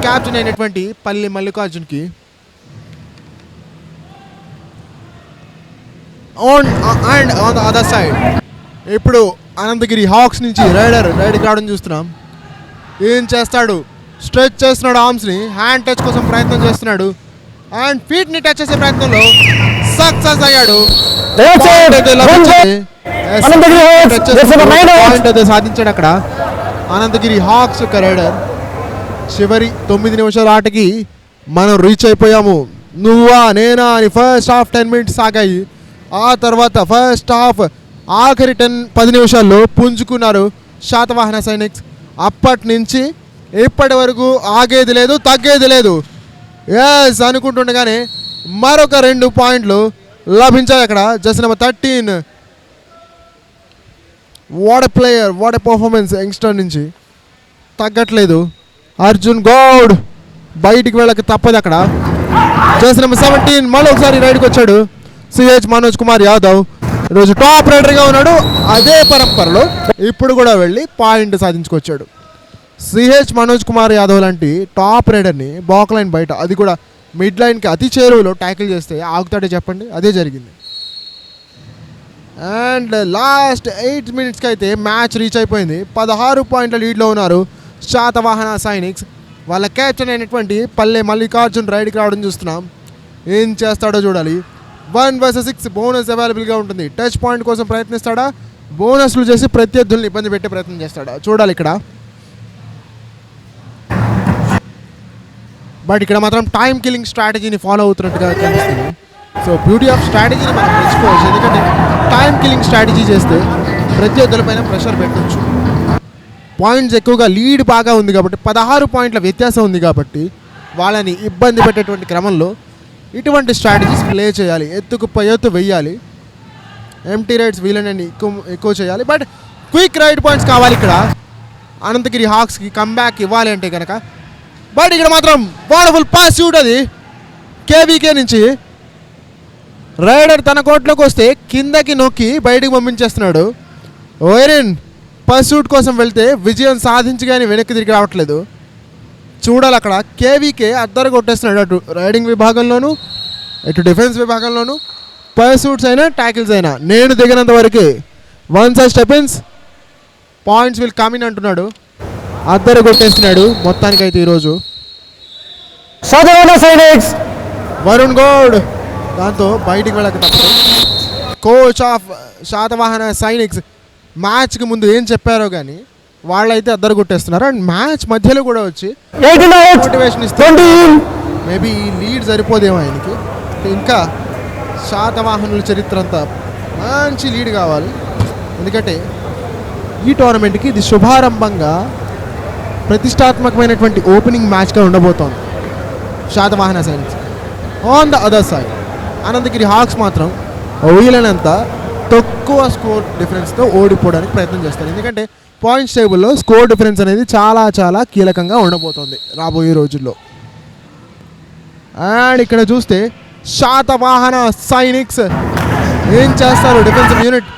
క్యాప్టెన్ అయినటువంటి పల్లి మల్లికార్జున్కి and on the other side ఇప్పుడు అనంతగిరి హాక్స్ నుంచి రైడ్కి రావడం చూస్తున్నాం. ఏం చేస్తాడు? స్ట్రెచ్ చేస్తున్నాడు ఆర్మ్స్ని, హ్యాండ్ టచ్ కోసం ప్రయత్నం చేస్తున్నాడు. అండ్ ఫీట్ని టచ్ చేసే ప్రయత్నంలో సక్సెస్ అయ్యాడు. సాధించాడు అక్కడ అనంతగిరి హాక్స్ యొక్క రైడర్. చివరి 9 నిమిషాల ఆటకి మనం రీచ్ అయిపోయాము. నువ్వా నేనా అని ఫస్ట్ హాఫ్ 10 minutes సాగాయి. ఆ తర్వాత ఫస్ట్ హాఫ్ ఆఖరి 10 నిమిషాల్లో పుంజుకున్నారు శాతవాహన సైనిక్స్. అప్పటి నుంచి ఇప్పటి వరకు ఆగేది లేదు, తగ్గేది లేదు. ఎస్ అనుకుంటుండగానే మరొక 2 పాయింట్లు లభించాయి అక్కడ. Just number 13. What a player, what a performance youngster నుంచి తగ్గట్లేదు. అర్జున్ గౌడ్ బయటికి వెళ్ళక తప్పదు అక్కడ. జస్ట్ నెంబర్ 17 మళ్ళీ ఒకసారి రైడ్కి వచ్చాడు. సిహెచ్ మనోజ్ కుమార్ యాదవ్ ఈరోజు టాప్ రైడర్గా ఉన్నాడు. అదే పరంపరలో ఇప్పుడు కూడా వెళ్ళి పాయింట్ సాధించుకొచ్చాడు. సిహెచ్ మనోజ్ కుమార్ యాదవ్ లాంటి టాప్ రైడర్ని బాక్ లైన్ బయట, అది కూడా మిడ్ లైన్కి అతి చేరువలో ట్యాకిల్ చేస్తే ఆగుతాడే చెప్పండి? అదే జరిగింది. అండ్ లాస్ట్ 8 మినిట్స్కి అయితే మ్యాచ్ రీచ్ అయిపోయింది. 16 పాయింట్ల లీడ్లో ఉన్నారు శాతవాహన సైనిక్స్. వాళ్ళ క్యాప్టెన్ అయినటువంటి పల్లె మల్లికార్జున్ రైడ్కి రావడం చూస్తున్నాం. ఏం చేస్తాడో చూడాలి. 1 vs 6 బోనస్ అవైలబుల్గా ఉంటుంది. టచ్ పాయింట్ కోసం ప్రయత్నిస్తాడా, బోనస్లు చేసి ప్రత్యర్థుల్ని ఇబ్బంది పెట్టే ప్రయత్నం చేస్తాడా చూడాలి ఇక్కడ. బట్ ఇక్కడ మాత్రం టైం కిల్లింగ్ స్ట్రాటజీని ఫాలో అవుతున్నట్టుగా కనిపిస్తుంది. సో బ్యూటీ ఆఫ్ స్ట్రాటజీని మనం తెచ్చుకోవచ్చు. ఎందుకంటే టైం కిల్లింగ్ స్ట్రాటజీ చేస్తే ప్రత్యర్థులపైన ప్రెషర్ పెట్టచ్చు. పాయింట్స్ ఎక్కువగా లీడ్ బాగా ఉంది కాబట్టి 16 పాయింట్ల వ్యత్యాసం ఉంది కాబట్టి వాళ్ళని ఇబ్బంది పెట్టేటువంటి క్రమంలో ఇటువంటి స్ట్రాటజీస్ ప్లే చేయాలి. ఎత్తుకు పై ఎత్తు వెయ్యాలి. ఎంటీ రైడ్స్ వీళ్ళని ఎక్కువ చేయాలి. బట్ క్విక్ రైడ్ పాయింట్స్ కావాలి ఇక్కడ అనంతగిరి హాక్స్కి కమ్బ్యాక్ ఇవ్వాలి అంటే కనుక. బట్ ఇక్కడ మాత్రం వాడబుల్ పాస్ షూట్ అది కేవీకే నుంచి. రైడర్ తన కోట్లోకి వస్తే కిందకి నొక్కి బయటికి పంపించేస్తున్నాడు. వైరిన్ పర్సూట్ కోసం వెళ్తే విజయం సాధించి కానీ వెనక్కి తిరిగి రావట్లేదు. చూడాలి అక్కడ కేవీకే అద్దరు కొట్టేస్తున్నాడు. అటు రైడింగ్ విభాగంలోనూ ఇటు డిఫెన్స్ విభాగంలోనూ పర్సూట్స్ అయినా ట్యాకిల్స్ అయినా నేను దిగినంత వరకు once I step in points will come in అంటున్నాడు. అద్దరు కొట్టేస్తున్నాడు మొత్తానికైతే ఈరోజు వరుణ్ గౌడ్. దాంతో బయటికి వెళ్ళక తప్పదు. కోచ్ ఆఫ్ శాతవాహన సైనిక్స్ మ్యాచ్కి ముందు ఏం చెప్పారో కానీ వాళ్ళైతే అద్దరు కొట్టేస్తున్నారు. అండ్ మ్యాచ్ మధ్యలో కూడా వచ్చి మోటివేషన్ ఇస్తారు. మేబీ ఈ లీడ్ సరిపోదేమో ఆయనకి. ఇంకా శాతవాహనుల చరిత్ర అంతా మంచి లీడ్ కావాలి. ఎందుకంటే ఈ టోర్నమెంట్కి ఇది శుభారంభంగా ప్రతిష్టాత్మకమైనటువంటి ఓపెనింగ్ మ్యాచ్గా ఉండబోతోంది Satavahana Sainiks. On the other side Anantagiri hawks మాత్రం వీలైనంత తక్కువ స్కోర్ డిఫరెన్స్తో ఓడిపోవడానికి ప్రయత్నం చేస్తారు. ఎందుకంటే పాయింట్స్ టేబుల్లో స్కోర్ డిఫరెన్స్ అనేది చాలా చాలా కీలకంగా ఉండబోతోంది రాబోయే రోజుల్లో. అండ్ ఇక్కడ చూస్తే శాతవాహన సైనిక్స్ ఏం చేస్తారు డిఫెన్సివ్ యూనిట్.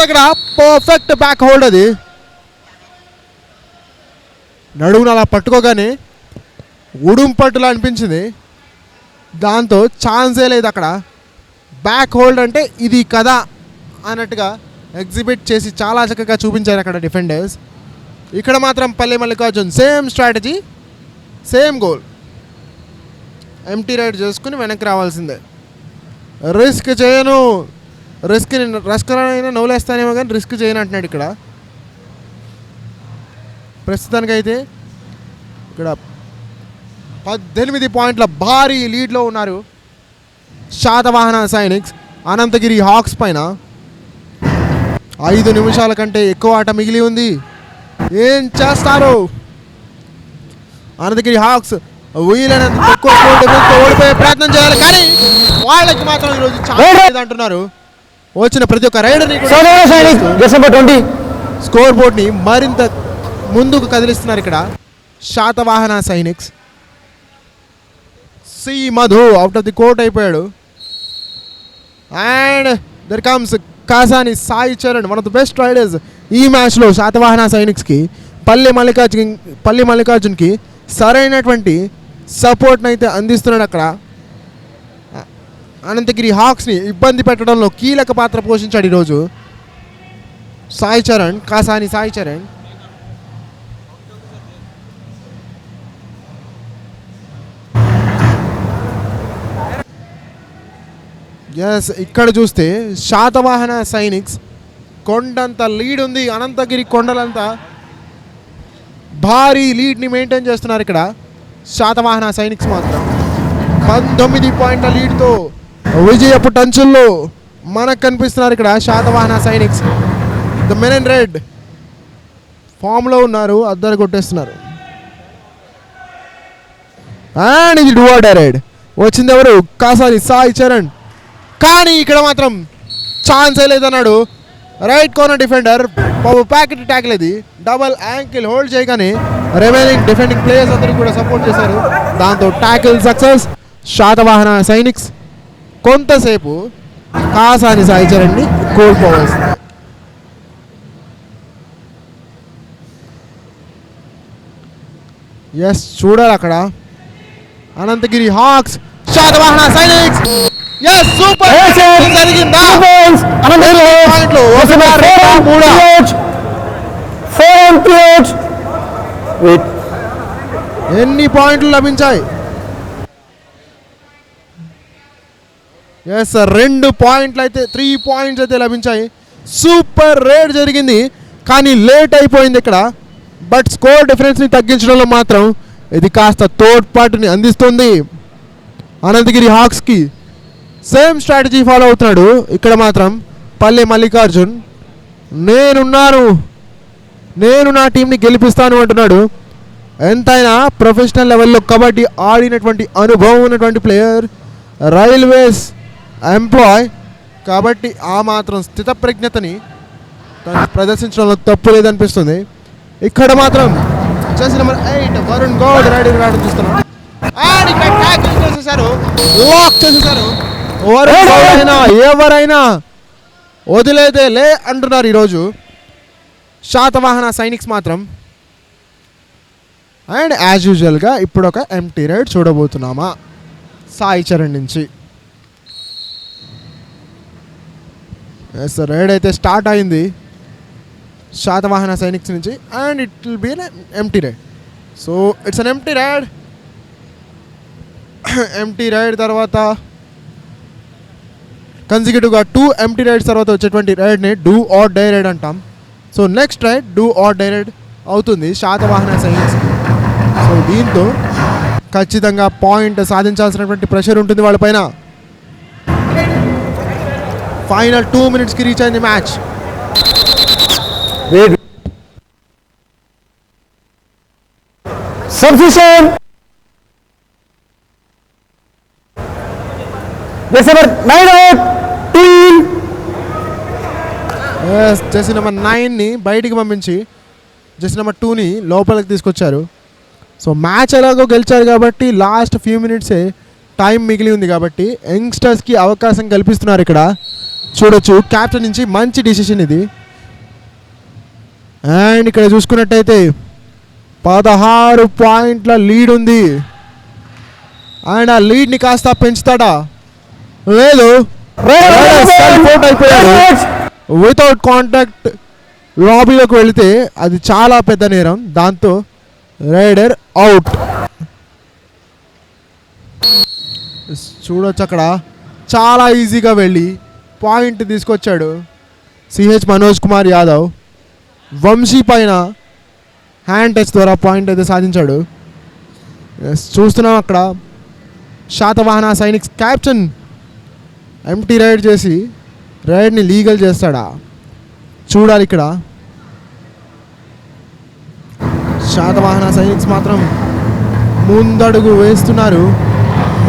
అక్కడ పర్ఫెక్ట్ బ్యాక్ హోల్డ్. అది నడువును అలా పట్టుకోగానే ఉడుంపట్టులా అనిపించింది. దాంతో ఛాన్సే లేదు అక్కడ. బ్యాక్ హోల్డ్ అంటే ఇది కదా అన్నట్టుగా ఎగ్జిబిట్ చేసి చాలా చక్కగా చూపించారు అక్కడ డిఫెండర్స్. ఇక్కడ మాత్రం Palle Mallikarjun same strategy, same goal. Empty raid చేసుకుని వెనక్కి రావాల్సిందే. రిస్క్ చేయను, రస్కరైనా నవ్వులేస్తానేమో కానీ రిస్క్ చేయను అంటున్నాడు ఇక్కడ. ప్రస్తుతానికైతే ఇక్కడ 18 పాయింట్ల భారీ లీడ్లో ఉన్నారు శాతవాహన సైనిక్స్ అనంతగిరి హాక్స్ పైన. 5 నిమిషాల కంటే ఎక్కువ ఆట మిగిలి ఉంది. ఏం చేస్తారు అనంతగిరి హాక్స్? వీలైనంత తక్కువ ఓడిపోయే ప్రయత్నం చేయాలి కానీ వాళ్ళకి మాత్రం ఈరోజు చాలా అంటున్నారు. వచ్చిన ప్రతి ఒక్క రైడర్ని స్కోర్ బోర్డ్ని మరింత ముందుకు కదిలిస్తున్నారు ఇక్కడ Satavahana Sainiks. C Madhu out of the court అయిపోయాడు. And there comes Kasani Sai Charan, one of the best raiders ఈ మ్యాచ్లో శాతవాహన సైనిక్స్కి. పల్లి మల్లికార్జున్కి సరైనటువంటి సపోర్ట్ని అయితే అందిస్తున్నాడు అక్కడ. అనంతగిరి హాక్స్ని ఇబ్బంది పెట్టడంలో కీలక పాత్ర పోషించాడు ఈరోజు సాయి చరణ్, కాసాని సాయి చరణ్. ఎస్, ఇక్కడ చూస్తే శాతవాహన సైనిక్స్ కొండంత లీడ్ ఉంది. అనంతగిరి కొండలంతా భారీ లీడ్ని మెయింటైన్ చేస్తున్నారు ఇక్కడ శాతవాహన సైనిక్స్ మాత్రం. 19 పాయింట్ల లీడ్తో విజయపు టంచుల్లో మనకు కనిపిస్తున్నారు ఇక్కడ Satavahana sciences. The men in red ఫామ్లో ఉన్నారు, అద్దరు కొట్టేస్తున్నారు. అండ్ ఇది డూ ఆర్ డై రైడ్. వచ్చింది ఎవరు? కాసాని సాయి చరణ్. కానీ ఇక్కడ మాత్రం ఛాన్సే లేదన్నాడు right corner defender. Packet tackle ఇది, డబల్ యాంకిల్ హోల్డ్ చేయగానే రిమైనింగ్ డిఫెండింగ్ ప్లేయర్స్ అందరూ కూడా సపోర్ట్ చేశారు. దాంతో ట్యాకిల్ సక్సెస్. శాతవాహన సైనిక్స్ కొంతసేపు కాసాని సాయిచరణ్ని కోల్పోవలసింది. ఎస్, చూడాలి అక్కడ Anantagiri hawks Satavahana Sainiks. Yes, super జరిగిందా? పాయింట్లు ఎన్ని పాయింట్లు లభించాయి? ఎస్, 2 పాయింట్లు అయితే 3 పాయింట్స్ అయితే లభించాయి. సూపర్ రేడ్ జరిగింది కానీ లేట్ అయిపోయింది ఇక్కడ. బట్ స్కోర్ డిఫరెన్స్ని తగ్గించడంలో మాత్రం ఇది కాస్త తోడ్పాటుని అందిస్తుంది అనంతగిరి హాక్స్కి. సేమ్ స్ట్రాటజీ ఫాలో అవుతున్నాడు ఇక్కడ మాత్రం పల్లె మల్లికార్జున్. నేను నా టీంని గెలిపిస్తాను అంటున్నాడు. ఎంతైనా ప్రొఫెషనల్ లెవెల్లో కబడ్డీ ఆడినటువంటి అనుభవం ఉన్నటువంటి ప్లేయర్, రైల్వేస్ ఎంప్లాయ్ కాబట్టి ఆ మాత్రం స్థితప్రజ్ఞతని తను ప్రదర్శించడంలో తప్పు లేదనిపిస్తుంది. ఇక్కడ మాత్రం Jersey number 8 Varun Goud riding రావడం చూస్తున్నాం. అండ్ ఇక్కడ ట్యాకిల్ చేసేసారు, లాక్ చేసేసారు. వరుణ్ గౌడ్ అయినా ఎవరైనా వదిలేదే లే అంటున్నారు ఈరోజు శాతవాహన సైనిక్స్ మాత్రం. అండ్ యాజ్ యూజువల్గా ఇప్పుడు ఒక ఎంటీ రైడ్ చూడబోతున్నామా సాయి చరణ్ నుంచి. ఎస్, రైడ్ అయితే స్టార్ట్ అయింది శాతవాహన సైనిక్స్ నుంచి. And it will be an empty raid. So it's an empty raid. Empty raid తర్వాత కన్సిక్యూటివ్గా 2 ఎంటీ రైడ్స్ తర్వాత వచ్చేటువంటి రైడ్ని డూ ఆర్ డై రైడ్ అంటాం. So next raid do or die raid అవుతుంది శాతవాహన సైనిక్స్. సో దీంతో ఖచ్చితంగా పాయింట్ సాధించాల్సినటువంటి ప్రెషర్ ఉంటుంది వాళ్ళపైన. ఫైనల్ 2 మినిట్స్కి రీచ్ అయింది మ్యాచ్. Substitution. Jersey number 9 out. Team. Jersey number 9ని బయటికి పంపించి జెర్సీ నెంబర్ 2ని లోపలికి తీసుకొచ్చారు. సో మ్యాచ్ ఎలాగో గెలిచారు కాబట్టి లాస్ట్ ఫ్యూ మినిట్సే టైం మిగిలి ఉంది కాబట్టి యంగ్స్టర్స్కి అవకాశం కల్పిస్తున్నారు. ఇక్కడ చూడొచ్చు క్యాప్టెన్ నుంచి మంచి డిసిషన్ ఇది. అండ్ ఇక్కడ చూసుకున్నట్టయితే 16 పాయింట్ల లీడ్ ఉంది. అండ్ ఆ లీడ్ని కాస్త పెంచుతాడా? లేదు, వితౌట్ కాంటాక్ట్ లాబీలోకి వెళితే అది చాలా పెద్ద నేరం. దాంతో రైడర్ అవుట్. చూడొచ్చు అక్కడ చాలా ఈజీగా వెళ్ళి పాయింట్ తీసుకొచ్చాడు సిహెచ్ మనోజ్ కుమార్ యాదవ్. వంశీ పైన హ్యాండ్ టచ్ ద్వారా పాయింట్ అయితే సాధించాడు. చూస్తున్నాం అక్కడ Satavahana sciences captain empty raid చేసి రైడ్ని లీగల్ చేస్తాడా చూడాలి. ఇక్కడ శాతవాహన సైనిక్స్ మాత్రం ముందడుగు వేస్తున్నారు.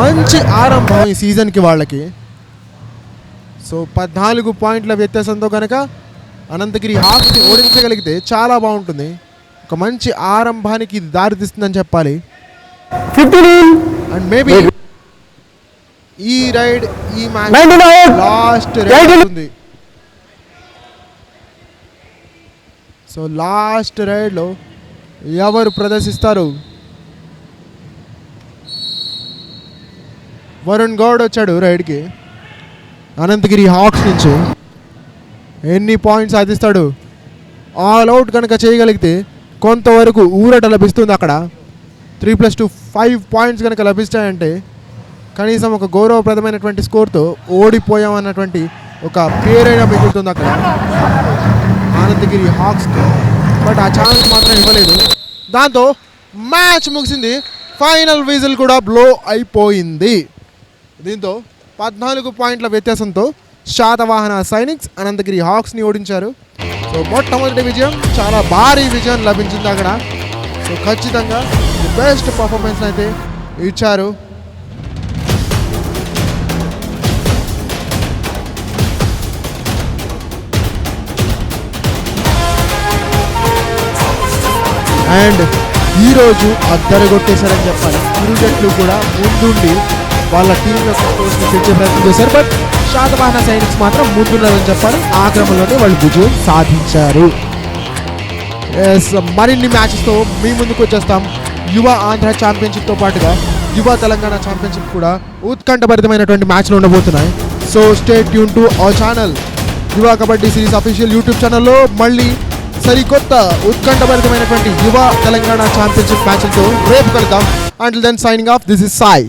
మంచి ఆరంభం ఈ సీజన్కి వాళ్ళకి. సో 14 పాయింట్ల వ్యత్యాసంతో కనుక అనంతగిరి హాక్స్ని ఓడించగలిగితే చాలా బాగుంటుంది. ఒక మంచి ఆరంభానికి ఇది దారితీస్తుందని చెప్పాలి. 15. అండ్ మేబీ ఈ రైడ్ ఈ మ్యాచ్ లాస్ట్ రైడ్ ఉంది. సో లాస్ట్ రైడ్లో ఎవరు ప్రదర్శిస్తారు? వరుణ్ గౌడ్ వచ్చాడు రైడ్కి అనంతగిరి హాక్స్ నుంచి. ఎన్ని పాయింట్స్ సాధిస్తాడు? ఆల్ అవుట్ కనుక చేయగలిగితే కొంతవరకు ఊరట లభిస్తుంది. అక్కడ 3+2 5 పాయింట్స్ కనుక లభిస్తాయంటే కనీసం ఒక గౌరవప్రదమైనటువంటి స్కోర్తో ఓడిపోయామన్నటువంటి ఒక పేరైనా మిగులుతుంది అక్కడ అనంతగిరి హాక్స్కి. బట్ ఆ ఛాన్స్ మాత్రం ఇవ్వలేదు. దాంతో మ్యాచ్ ముగిసింది. ఫైనల్ విజిల్ కూడా బ్లో అయిపోయింది. దీంతో 14 పాయింట్ల వ్యత్యాసంతో శాతవాహన సైనిక్స్ అనంతగిరి హాక్స్ని ఓడించారు. సో మొట్టమొదటి విజయం, చాలా భారీ విజయం లభించింది అక్కడ. సో ఖచ్చితంగా ది బెస్ట్ పర్ఫార్మెన్స్ అయితే ఇచ్చారు. అండ్ ఈరోజు అద్దరగొట్టేశారని చెప్పాలి. ఇరు జట్లు కూడా ముందుండి వాళ్ళ టీం యొక్క స్కోర్స్ని పెంచే ప్రయత్నం చేశారు. బట్ శాతవాహన సైనిక్స్ మాత్రం ముందున్నారని చెప్పాలి. ఆ క్రమంలోనే వాళ్ళు విజయం సాధించారు. మరిన్ని మ్యాచెస్తో మీ ముందుకు వచ్చేస్తాం. యువ ఆంధ్ర ఛాంపియన్షిప్తో పాటుగా యువ తెలంగాణ ఛాంపియన్షిప్ కూడా ఉత్కంఠభరితమైనటువంటి మ్యాచ్లు ఉండబోతున్నాయి. So stay tune to our channel. యువ కబడ్డీ సిరీస్ అఫీషియల్ యూట్యూబ్ ఛానల్లో మళ్ళీ సరికొత్త ఉత్కంఠభరితమైనటువంటి యువ తెలంగాణ ఛాంపియన్షిప్ మ్యాచ్లతో రేపు కలుద్దాం. Until then signing off, this is Sai.